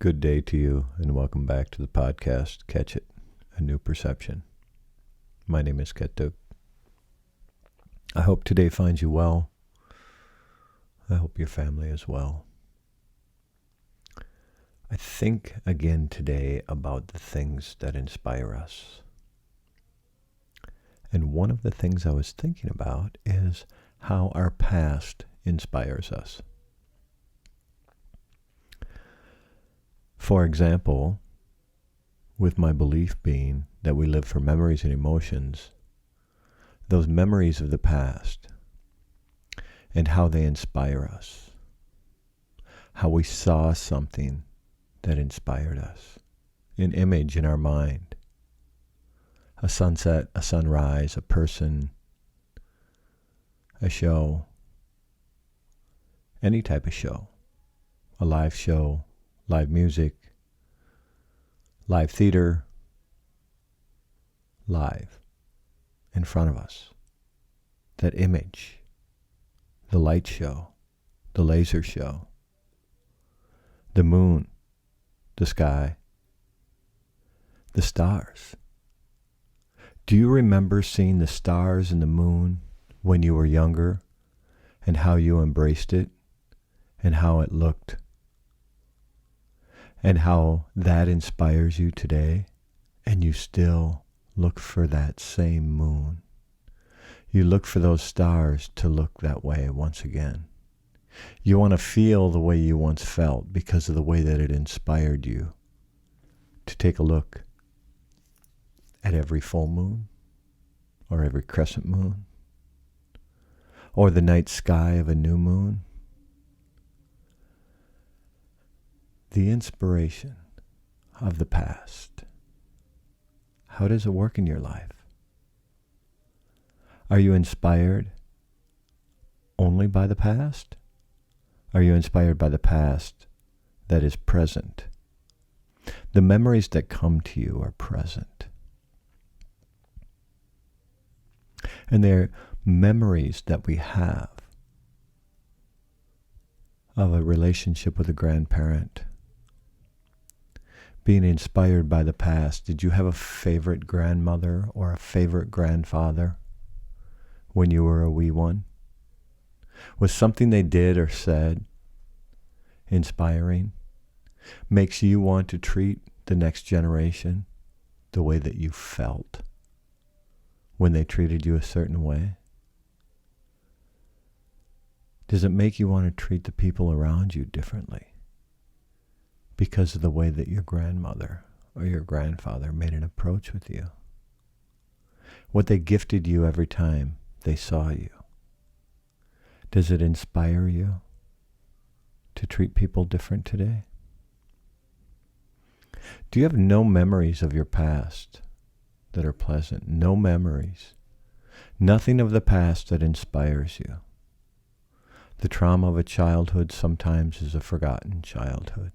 Good day to you, and welcome back to the podcast, Catch It, A New Perception. My name is Ketuk. I hope today finds you well. I hope your family is well. I think again today about the things that inspire us. And one of the things I was thinking about is how our past inspires us. For example, with my belief being that we live for memories and emotions, those memories of the past and how they inspire us, how we saw something that inspired us, an image in our mind, a sunset, a sunrise, a person, a show, any type of show, a live show, live music, live theater, live in front of us. That image, the light show, the laser show, the moon, the sky, the stars. Do you remember seeing the stars and the moon when you were younger and how you embraced it and how it looked? And how that inspires you today, and you still look for that same moon. You look for those stars to look that way once again. You want to feel the way you once felt because of the way that it inspired you to take a look at every full moon, or every crescent moon, or the night sky of a new moon. The inspiration of the past. How does it work in your life? Are you inspired only by the past? Are you inspired by the past that is present? The memories that come to you are present. And they're memories that we have of a relationship with a grandparent. Being inspired by the past. Did you have a favorite grandmother or a favorite grandfather when you were a wee one? Was something they did or said inspiring? Makes you want to treat the next generation the way that you felt when they treated you a certain way? Does it make you want to treat the people around you differently? Because of the way that your grandmother or your grandfather made an approach with you. What they gifted you every time they saw you. Does it inspire you to treat people different today? Do you have no memories of your past that are pleasant? No memories. Nothing of the past that inspires you. The trauma of a childhood sometimes is a forgotten childhood.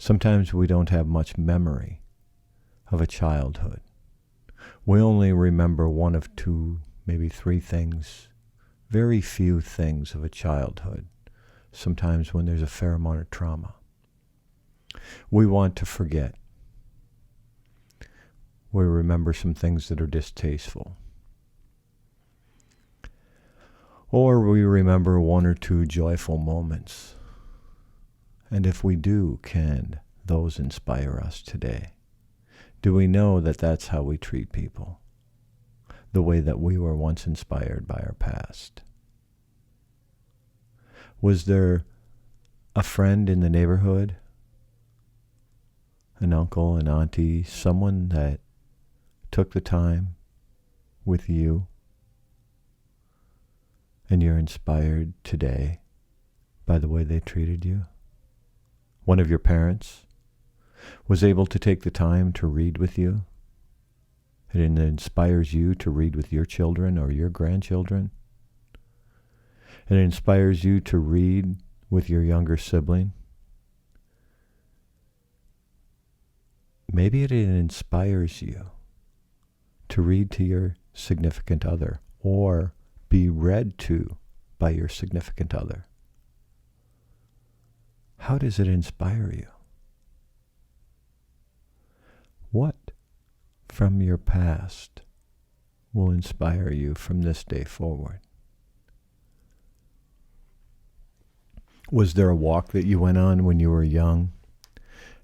Sometimes we don't have much memory of a childhood. We only remember one of two, maybe three things, very few things of a childhood, sometimes when there's a fair amount of trauma. We want to forget. We remember some things that are distasteful. Or we remember one or two joyful moments. And if we do, can those inspire us today? Do we know that that's how we treat people? The way that we were once inspired by our past? Was there a friend in the neighborhood? An uncle, an auntie, someone that took the time with you and you're inspired today by the way they treated you? One of your parents was able to take the time to read with you, and it inspires you to read with your children or your grandchildren. And it inspires you to read with your younger sibling. Maybe it inspires you to read to your significant other or be read to by your significant other. How does it inspire you? from your past will inspire you from this day forward? Was there a walk that you went on when you were young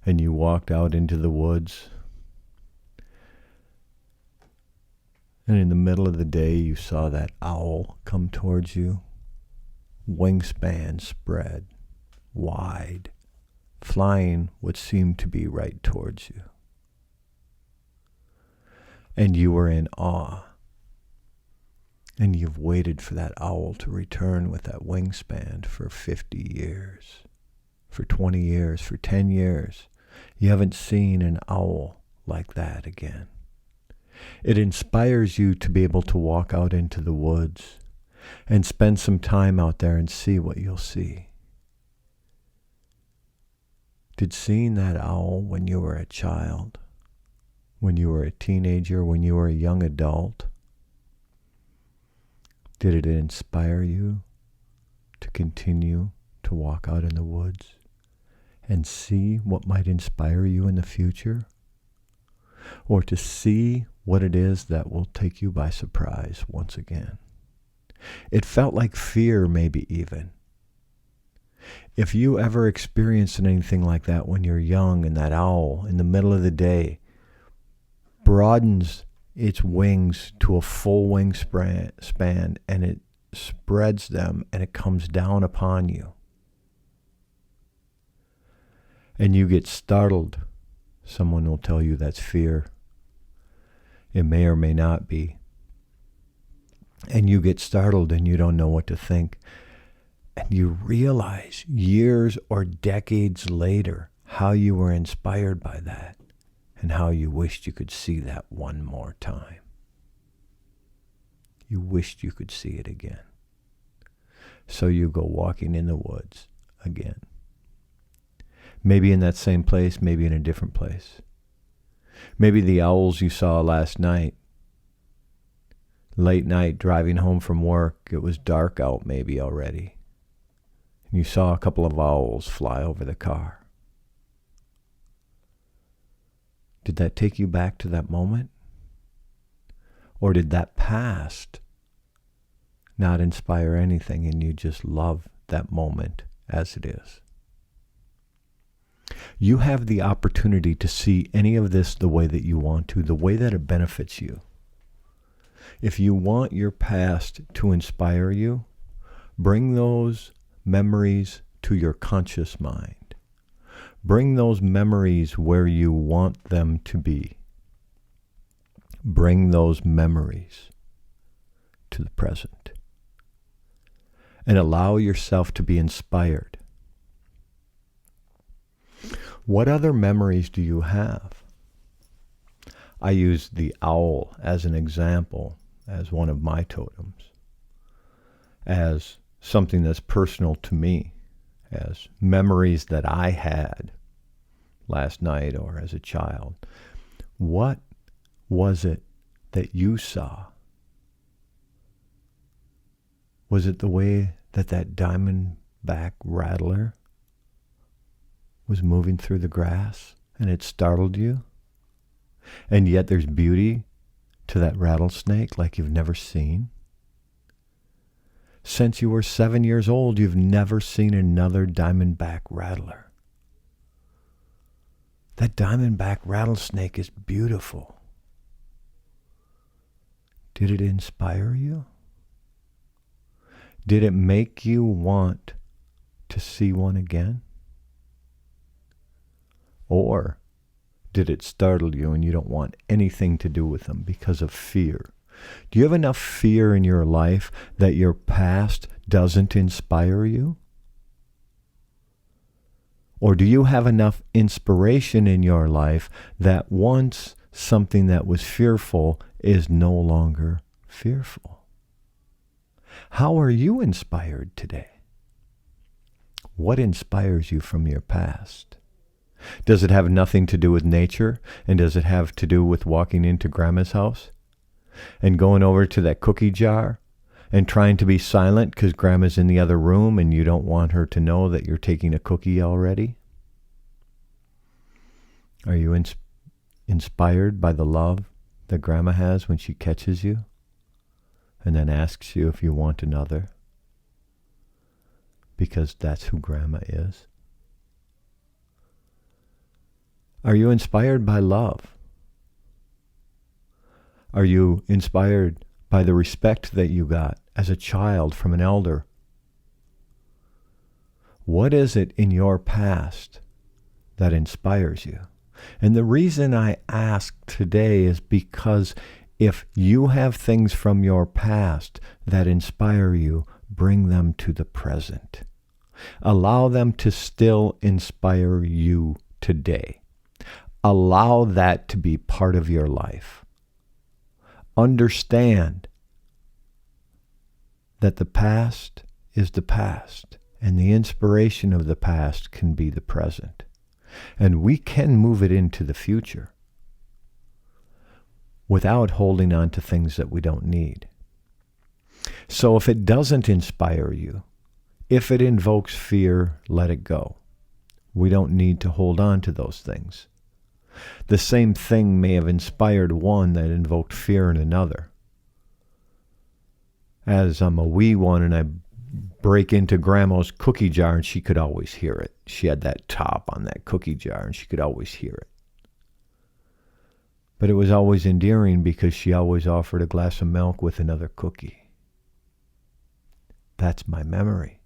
and you walked out into the woods and in the middle of the day you saw that owl come towards you, wingspan spread wide, flying what seemed to be right towards you? And you were in awe. And you've waited for that owl to return with that wingspan for 50 years, for 20 years, for 10 years. You haven't seen an owl like that again. It inspires you to be able to walk out into the woods and spend some time out there and see what you'll see. Did seeing that owl when you were a child, when you were a teenager, when you were a young adult, did it inspire you to continue to walk out in the woods and see what might inspire you in the future? Or to see what it is that will take you by surprise once again? It felt like fear, maybe even. If you ever experienced anything like that when you're young, and that owl in the middle of the day broadens its wings to a full wingspan, and it spreads them and it comes down upon you, and you get startled, someone will tell you that's fear. It may or may not be. And you get startled and you don't know what to think. And you realize years or decades later how you were inspired by that and how you wished you could see that one more time. You wished you could see it again. So you go walking in the woods again. Maybe in that same place, maybe in a different place. Maybe the owls you saw last night, late night driving home from work, it was dark out maybe already. And you saw a couple of owls fly over the car. Did that take you back to that moment? Or did that past not inspire anything and you just love that moment as it is? You have the opportunity to see any of this the way that you want to, the way that it benefits you. If you want your past to inspire you, bring those memories to your conscious mind. Bring those memories where you want them to be. Bring those memories to the present. And allow yourself to be inspired. What other memories do you have? I use the owl as an example, as one of my totems, as something that's personal to me, as memories that I had last night or as a child. What was it that you saw? Was it the way that diamondback rattler was moving through the grass and it startled you? And yet there's beauty to that rattlesnake like you've never seen? Since you were 7 years old, you've never seen another diamondback rattler. That diamondback rattlesnake is beautiful. Did it inspire you? Did it make you want to see one again? Or did it startle you and you don't want anything to do with them because of fear? Do you have enough fear in your life that your past doesn't inspire you? Or do you have enough inspiration in your life that once something that was fearful is no longer fearful? How are you inspired today? What inspires you from your past? Does it have nothing to do with nature? And does it have to do with walking into Grandma's house and going over to that cookie jar and trying to be silent because Grandma's in the other room and you don't want her to know that you're taking a cookie already? Are you inspired by the love that Grandma has when she catches you and then asks you if you want another? Because that's who Grandma is. Are you inspired by love? Are you inspired by the respect that you got as a child from an elder? What is it in your past that inspires you? And the reason I ask today is because if you have things from your past that inspire you, bring them to the present. Allow them to still inspire you today. Allow that to be part of your life. Understand that the past is the past, and the inspiration of the past can be the present. And we can move it into the future without holding on to things that we don't need. So if it doesn't inspire you, if it invokes fear, let it go. We don't need to hold on to those things. The same thing may have inspired one that invoked fear in another. As I'm a wee one and I break into Grandma's cookie jar and she could always hear it. She had that top on that cookie jar and she could always hear it. But it was always endearing because she always offered a glass of milk with another cookie. That's my memory.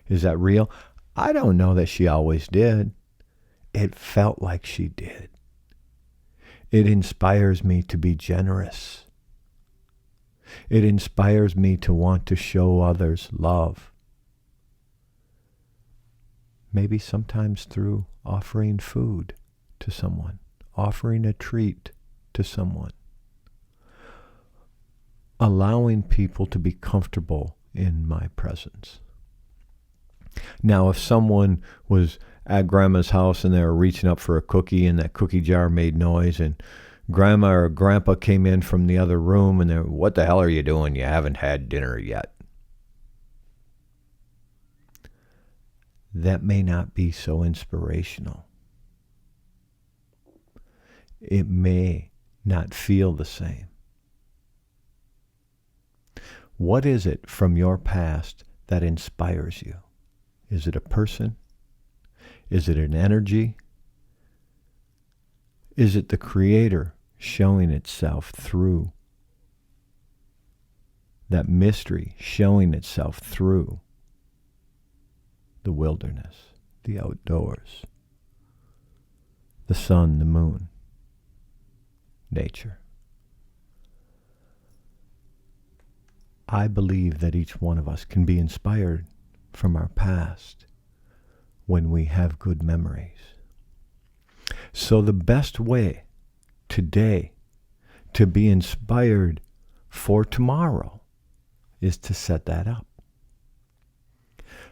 Is that real? I don't know that she always did. It felt like she did. It inspires me to be generous. It inspires me to want to show others love. Maybe sometimes through offering food to someone, offering a treat to someone, allowing people to be comfortable in my presence. Now, if someone was at Grandma's house and they were reaching up for a cookie and that cookie jar made noise and Grandma or Grandpa came in from the other room and they're, "What the hell are you doing? You haven't had dinner yet." That may not be so inspirational. It may not feel the same. What is it from your past that inspires you? Is it a person? Is it an energy? Is it the Creator showing itself through that mystery, showing itself through the wilderness, the outdoors, the sun, the moon, nature? I believe that each one of us can be inspired from our past when we have good memories. So the best way today to be inspired for tomorrow is to set that up.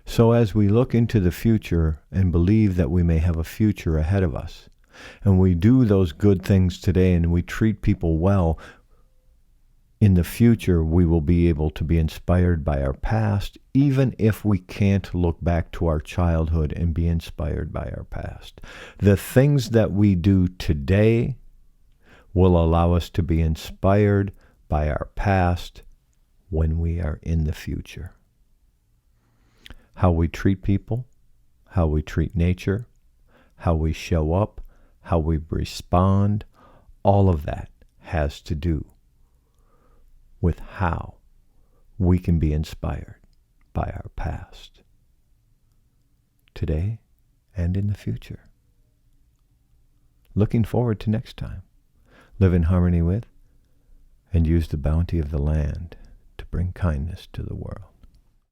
So as we look into the future and believe that we may have a future ahead of us, and we do those good things today and we treat people well, in the future we will be able to be inspired by our past, even if we can't look back to our childhood and be inspired by our past. The things that we do today will allow us to be inspired by our past when we are in the future. How we treat people, how we treat nature, how we show up, how we respond, all of that has to do with how we can be inspired by our past, today and in the future. Looking forward to next time. Live in harmony with and use the bounty of the land to bring kindness to the world.